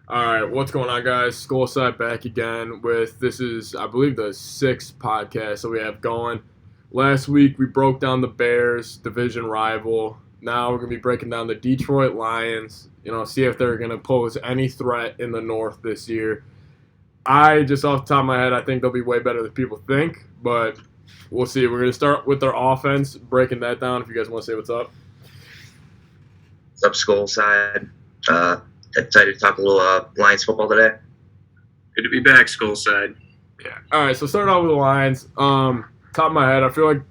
All right, what's going on, guys? Skolside back again with this is, I believe, the sixth podcast that we have going. Last week we broke down the Bears division rival. Now we're gonna be breaking down the Detroit Lions. See if they're gonna pose any threat in the North this year. I just off the top of my head, I think they'll be way better than people think, but we'll see. We're gonna start with their offense, breaking that down. If you guys want to say what's up. What's up, Skolside? Excited to talk a little Lions football today. Good to be back, Skolside. Yeah. All right. So starting out with the Lions. Top of my head, I feel like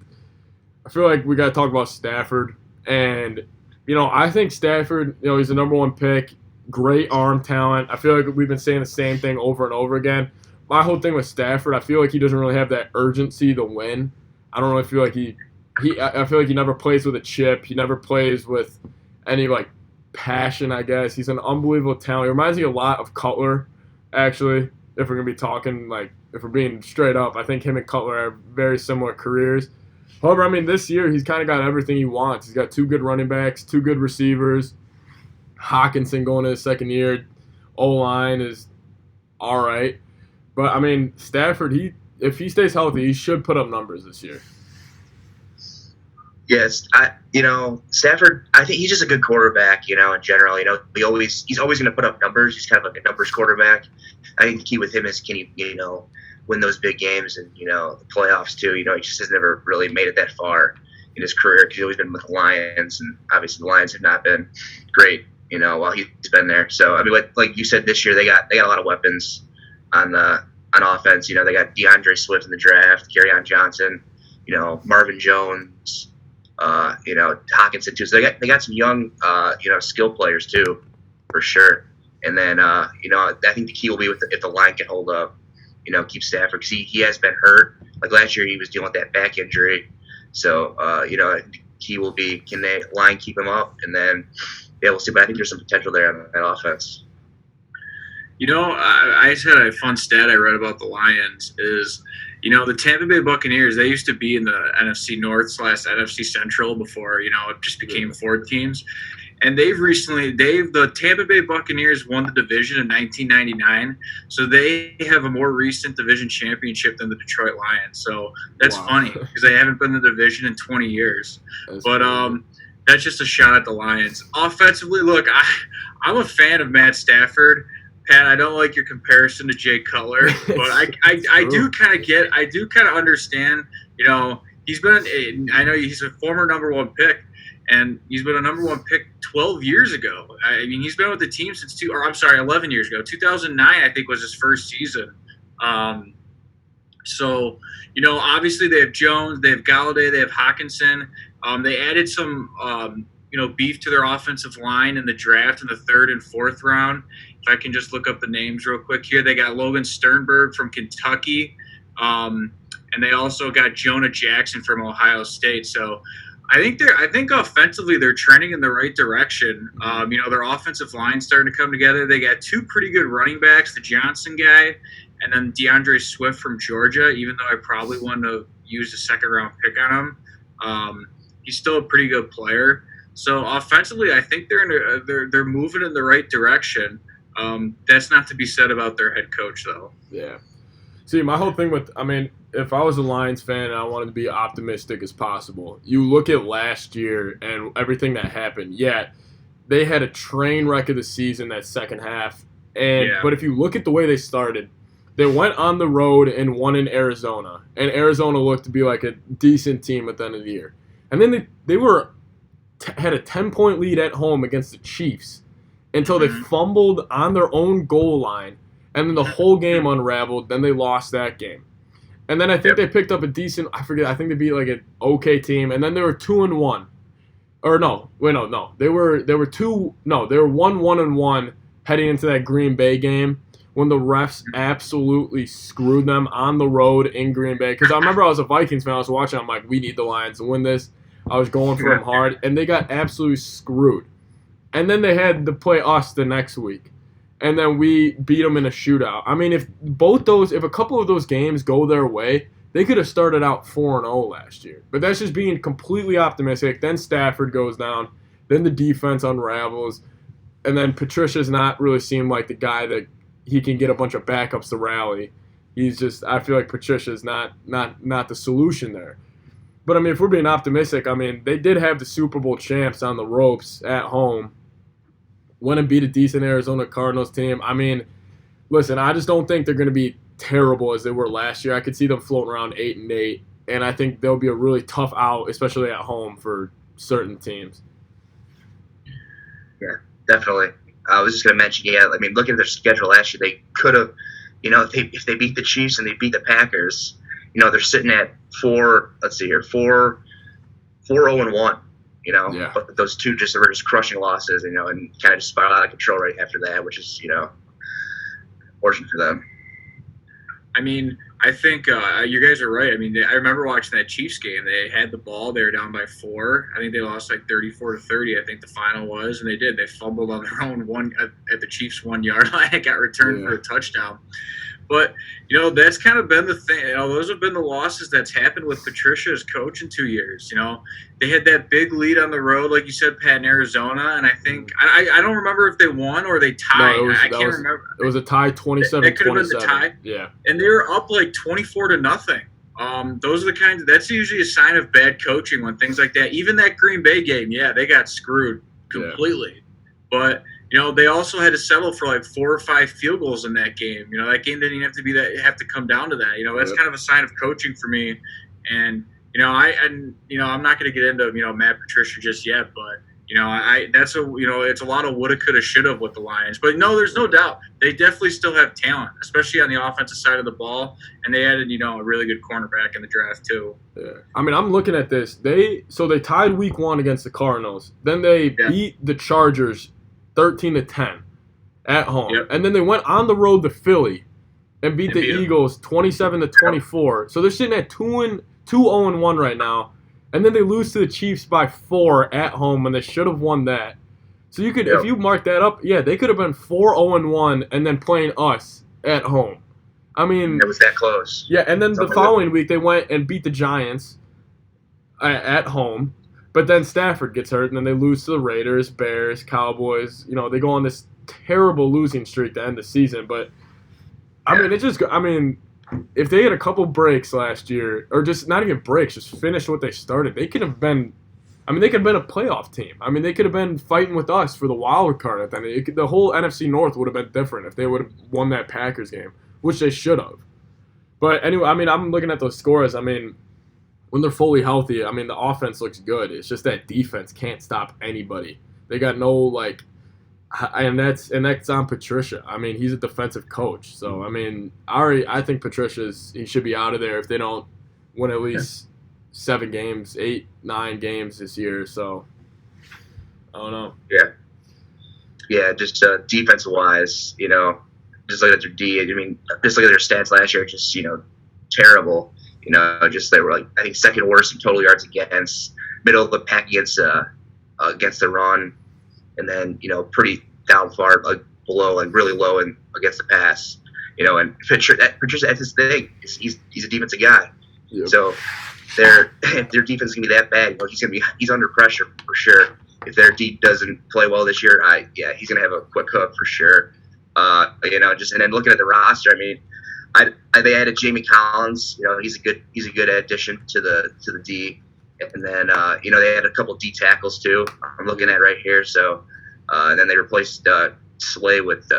we got to talk about Stafford, and I think Stafford. He's the number one pick. Great arm talent. I feel like we've been saying the same thing over and over again. My whole thing with Stafford, I feel like he doesn't really have that urgency to win. I don't really feel like I feel like he never plays with a chip. He never plays with any passion, I guess. He's an unbelievable talent. He reminds me a lot of Cutler, actually, if we're going to be talking, if we're being straight up. I think him and Cutler have very similar careers. However, this year he's kind of got everything he wants. He's got two good running backs, two good receivers. Hawkinson going to his second year. O-line is all right. But, Stafford, if he stays healthy, he should put up numbers this year. Yes, Stafford. I think he's just a good quarterback. In general, he's always going to put up numbers. He's kind of like a numbers quarterback. I think the key with him is can he, win those big games and the playoffs too. He just has never really made it that far in his career because he's always been with the Lions, and obviously the Lions have not been great. While he's been there. So like you said, this year they got a lot of weapons on offense. They got DeAndre Swift in the draft, Kerryon Johnson, Marvin Jones. Hawkinson too. So they got some young, skill players too, for sure. And then, I think the key will be if the line can hold up, keep Stafford because he has been hurt. Like last year, he was dealing with that back injury. So, the key will be can the line keep him up, and then we'll see. But I think there's some potential there on that offense. I just had a fun stat I read about the Lions is, the Tampa Bay Buccaneers, they used to be in the NFC North / NFC Central before, it just became four teams. And the Tampa Bay Buccaneers won the division in 1999. So they have a more recent division championship than the Detroit Lions. So that's funny because they haven't been in the division in 20 years. That's just a shot at the Lions. Offensively, look, I'm a fan of Matt Stafford. Pat, I don't like your comparison to Jay Cutler, but I do kind of understand. He's a former number one pick, and he's been a number one pick 12 years ago. He's been with the team since 11 years ago. 2009, I think, was his first season. So, obviously they have Jones, they have Galladay, they have Hawkinson. They added some, beef to their offensive line in the draft in the third and fourth round. If I can just look up the names real quick here. They got Logan Sternberg from Kentucky, and they also got Jonah Jackson from Ohio State. So I think offensively they're trending in the right direction. Their offensive line's starting to come together. They got two pretty good running backs, the Johnson guy and then DeAndre Swift from Georgia, even though I probably wouldn't have used a second-round pick on him. He's still a pretty good player. So offensively, I think they're moving in the right direction. That's not to be said about their head coach, though. Yeah. See, my whole thing if I was a Lions fan and I wanted to be optimistic as possible, you look at last year and everything that happened. Yeah, they had a train wreck of the season that second half. But if you look at the way they started, they went on the road and won in Arizona. And Arizona looked to be like a decent team at the end of the year. And then they had a 10-point lead at home against the Chiefs until they fumbled on their own goal line, and then the whole game unraveled. Then they lost that game. And then I think they picked up a decent, I think they beat an okay team, and then they were 2-1. Or no. They were 1-1 heading into that Green Bay game when the refs absolutely screwed them on the road in Green Bay. Because I remember I was a Vikings fan, I was watching, I'm like, we need the Lions to win this. I was going for them hard, and they got absolutely screwed. And then they had to play us the next week. And then we beat them in a shootout. If a couple of those games go their way, they could have started out 4-0 last year. But that's just being completely optimistic. Then Stafford goes down. Then the defense unravels. and then Patricia's not really seemed like the guy that he can get a bunch of backups to rally. He's just, I feel like Patricia's not the solution there. But I mean, if we're being optimistic, I mean, they did have the Super Bowl champs on the ropes at home. Went and beat a decent Arizona Cardinals team. I mean, listen, I just don't think they're going to be terrible as they were last year. I could see them floating around 8-8, and I think they'll be a really tough out, especially at home for certain teams. Yeah, definitely. I was just going to mention, I mean, look at their schedule last year. They could have, if they beat the Chiefs and they beat the Packers, they're sitting at 4-0-1. Yeah. But those two were just crushing losses, and kind of just spiraled out of control right after that, which is, fortunate for them. I mean, I think you guys are right. I mean, I remember watching that Chiefs game. They had the ball. They were down by 4. I think they lost like 34-30. I think the final was, and they did. They fumbled on their own at the Chiefs' 1-yard line. It got returned for a touchdown. But, that's kind of been the thing. Those have been the losses that's happened with Patricia as coach in 2 years. They had that big lead on the road, like you said, Pat, in Arizona. And I think – I don't remember if they won or they tied. No, I can't remember. It was a tie, 27-27. That could have been the tie. Yeah. And they were up like 24-0. Those are the kinds – that's usually a sign of bad coaching when things like that – even that Green Bay game, they got screwed completely. Yeah. But – they also had to settle for like 4 or 5 field goals in that game. That game didn't even have to be that; have to come down to that. That's kind of a sign of coaching for me. And I'm not going to get into Matt Patricia just yet, but that's it's a lot of woulda, coulda, shoulda with the Lions. But no, there's no doubt they definitely still have talent, especially on the offensive side of the ball. And they added a really good cornerback in the draft too. Yeah, I mean, I'm looking at this. They tied Week 1 against the Cardinals. Then they beat the Chargers 13-10 at home. Yep. And then they went on the road to Philly and beat the Eagles 27-24. So they're sitting at 2-0-1 right now. And then they lose to the Chiefs by 4 at home when they should have won that. So you could, if you mark that up, they could have been 4-0-1 and then playing us at home. I mean, it was that close. Yeah, and then the following week they went and beat the Giants at home. But then Stafford gets hurt, and then they lose to the Raiders, Bears, Cowboys. They go on this terrible losing streak to end the season. But, I mean, if they had a couple breaks last year, or just not even breaks, just finish what they started, they could have been – they could have been a playoff team. I mean, they could have been fighting with us for the wild card at the end. The whole NFC North would have been different if they would have won that Packers game, which they should have. But anyway, I'm looking at those scores. When they're fully healthy, the offense looks good. It's just that defense can't stop anybody. They got no and that's on Patricia. He's a defensive coach, so I think he should be out of there if they don't win at least 7 games, 8, 9 games this year. So I don't know. Yeah, just defensive wise, just look at their D. Just look at their stats last year, just terrible. They were I think second worst in total yards against, middle of the pack against the run, and then pretty down far below, really low against the pass. And Patricia, that's his thing. He's a defensive guy. Yep. So their defense is gonna be that bad. He's under pressure for sure. If their D doesn't play well this year, he's gonna have a quick hook for sure. And then looking at the roster, they added Jamie Collins. He's a good addition to the D, and then they had a couple D tackles too. I'm looking at right here. So and then they replaced Slay with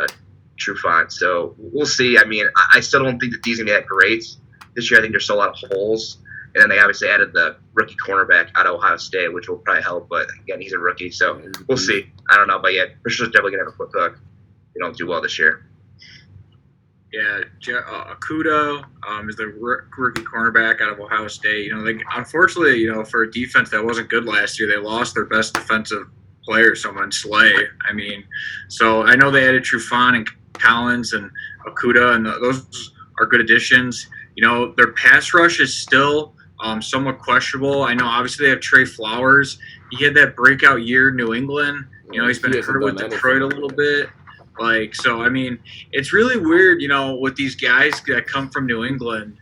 Trufant. So we'll see. I still don't think the D's gonna be that great this year. I think there's still a lot of holes. And then they obviously added the rookie cornerback out of Ohio State, which will probably help. But again, he's a rookie, so we'll see. I don't know, but Patricia's definitely gonna have a quick hook. They don't do well this year. Yeah, Akuda is the rookie cornerback out of Ohio State. Unfortunately, for a defense that wasn't good last year, they lost their best defensive player, someone Slay. So I know they added Trufant and Collins and Akuda, and those are good additions. Their pass rush is still somewhat questionable. I know obviously they have Trey Flowers. He had that breakout year in New England. He's been hurt with Detroit a little bit. It's really weird, with these guys that come from New England.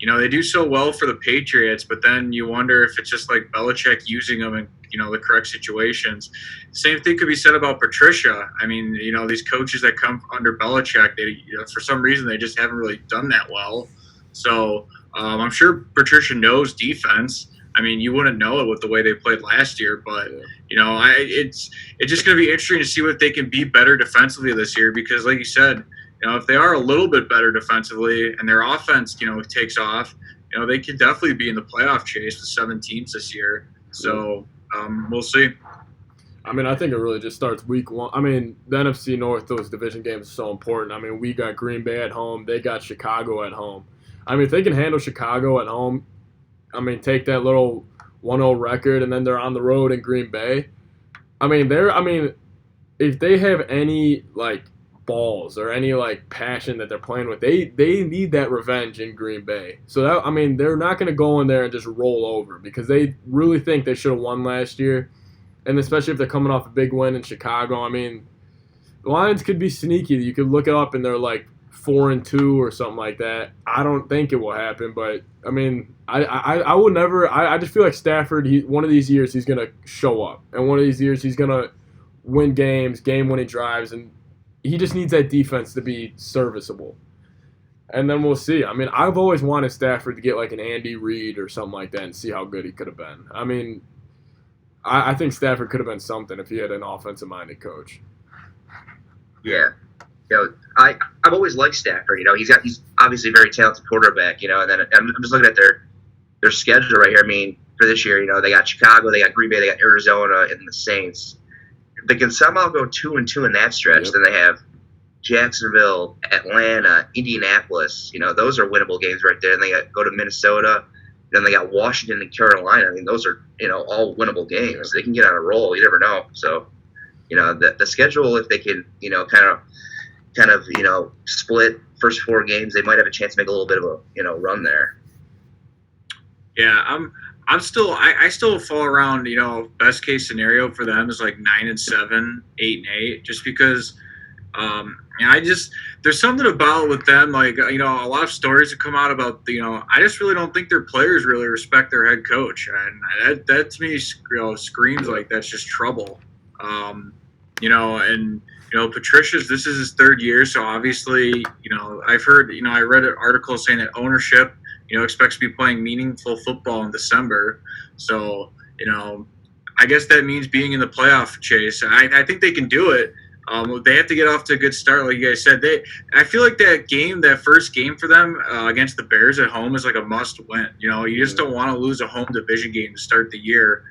they do so well for the Patriots, but then you wonder if it's just like Belichick using them in, the correct situations. Same thing could be said about Patricia. I mean, these coaches that come under Belichick, they, for some reason, they just haven't really done that well. So I'm sure Patricia knows defense. I mean, you wouldn't know it with the way they played last year, but it's just going to be interesting to see what they can be better defensively this year. Because, like you said, if they are a little bit better defensively and their offense, takes off, they could definitely be in the playoff chase with 7 teams this year. So we'll see. I mean, I think it really just starts week 1. I mean, the NFC North, those division games are so important. I mean, we got Green Bay at home. They got Chicago at home. I mean, if they can handle Chicago at home, I mean, take that little 1-0 record, and then they're on the road in Green Bay. I mean, if they have any, like, balls or any, like, passion that they're playing with, they need that revenge in Green Bay. So, that, I mean, they're not going to go in there and just roll over because they really think they should have won last year. And especially if they're coming off a big win in Chicago. I mean, the Lions could be sneaky. You could look it up, and they're, like, 4-2 or something like that. I don't think it will happen, but I mean, I would never. I just feel like Stafford. One of these years he's gonna show up, and one of these years he's gonna win game-winning drives, and he just needs that defense to be serviceable. And then we'll see. I mean, I've always wanted Stafford to get like an Andy Reid or something like that and see how good he could have been. I mean, I think Stafford could have been something if he had an offensive-minded coach. Yeah. I've always liked Stafford. He's obviously a very talented quarterback. And then I'm just looking at their schedule right here. I mean, for this year, they got Chicago, they got Green Bay, they got Arizona, and the Saints. If they can somehow go 2-2 in that stretch, then they have Jacksonville, Atlanta, Indianapolis. Those are winnable games right there. And they go to Minnesota. Then they got Washington and Carolina. I mean, those are all winnable games. They can get on a roll. You never know. So, the schedule, if they can, kind of split first 4 games, they might have a chance to make a little bit of a run there. Yeah, I'm still I still fall around, best case scenario for them is like 9-7, 8-8, just because there's something about with them, like, a lot of stories have come out about, I just really don't think their players really respect their head coach, and that to me screams like that's just trouble. Patricia's, this is his 3rd year, so obviously, I've heard, I read an article saying that ownership, expects to be playing meaningful football in December. So, I guess that means being in the playoff chase. I think they can do it. They have to get off to a good start, like you guys said. I feel like that first game for them against the Bears at home is like a must-win. You just don't want to lose a home division game to start the year.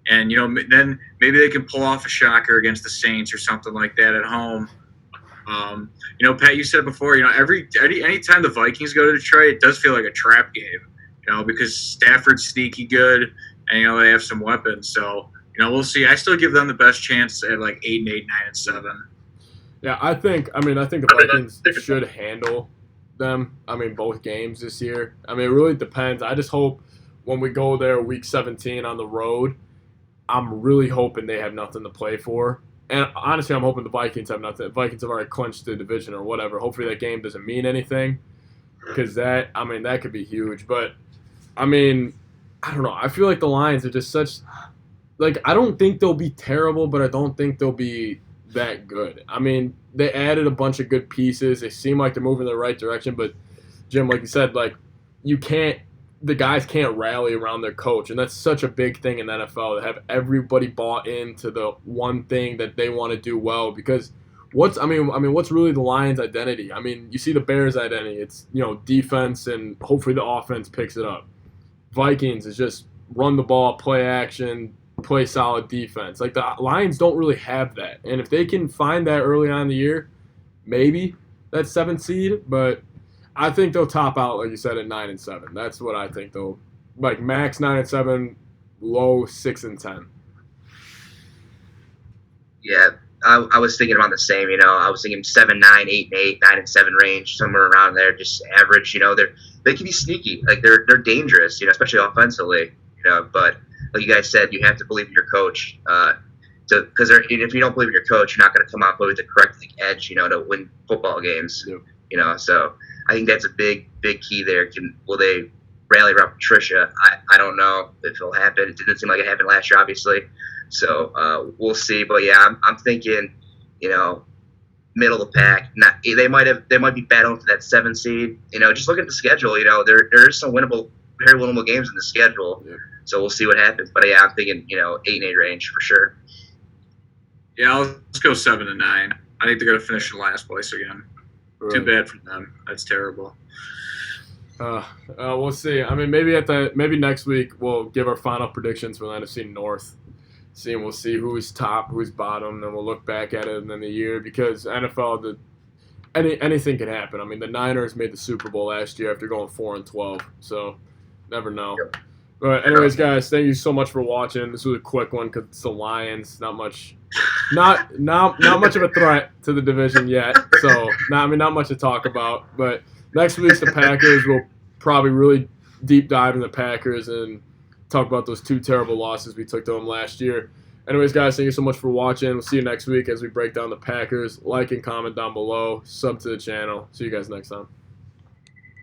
And, then maybe they can pull off a shocker against the Saints or something like that at home. Pat, you said before, anytime the Vikings go to Detroit, it does feel like a trap game, because Stafford's sneaky good and, they have some weapons. So, we'll see. I still give them the best chance at like 8-8, 9-7. Yeah, I think the Vikings should handle them. I mean, both games this year. I mean, it really depends. I just hope when we go there week 17 on the road, I'm really hoping they have nothing to play for. And honestly, I'm hoping the Vikings have nothing. The Vikings have already clinched the division or whatever. Hopefully that game doesn't mean anything, because that could be huge. But, I mean, I don't know. I feel like the Lions are just such – like, I don't think they'll be terrible, but I don't think they'll be that good. I mean, they added a bunch of good pieces. They seem like they're moving in the right direction. But, Jim, like you said, like, the guys can't rally around their coach, and that's such a big thing in the NFL, to have everybody bought into the one thing that they want to do well. Because what's really the Lions' identity? I mean, you see the Bears' identity. It's, defense, and hopefully the offense picks it up. Vikings is just run the ball, play action, play solid defense. Like, the Lions don't really have that. And if they can find that early on in the year, maybe that's 7th seed, but I think they'll top out, like you said, at 9-7. That's what I think they'll, like, max 9-7, low 6-10. Yeah, I was thinking about the same. I was thinking 7-9, 8-8, 9-7 range, somewhere around there, just average. They can be sneaky, like they're dangerous, especially offensively. But like you guys said, you have to believe in your coach. Because if you don't believe in your coach, you're not going to come out with the correct edge, to win football games. Yep. So I think that's a big key there. Will they rally around Patricia? I don't know if it'll happen. It didn't seem like it happened last year, obviously. So we'll see. But yeah, I'm thinking, middle of the pack. They might be battling for that 7 seed. Just look at the schedule. There is some very winnable games in the schedule. Yeah. So we'll see what happens. But yeah, I'm thinking 8-8 range for sure. Yeah, let's go 7-9. I think they're gonna finish in last place again. Right. Too bad for them. That's terrible. We'll see. I mean, maybe next week we'll give our final predictions for the NFC North. We'll see who's top, who's bottom, then we'll look back at it in the year because NFL, anything can happen. I mean, the Niners made the Super Bowl last year after going 4-12, so never know. Yep. But anyways, guys, thank you so much for watching. This was a quick one because it's the Lions. Not much of a threat to the division yet. So not much to talk about. But next week's the Packers. We'll probably really deep dive in the Packers and talk about those 2 terrible losses we took to them last year. Anyways, guys, thank you so much for watching. We'll see you next week as we break down the Packers. Like and comment down below. Sub to the channel. See you guys next time.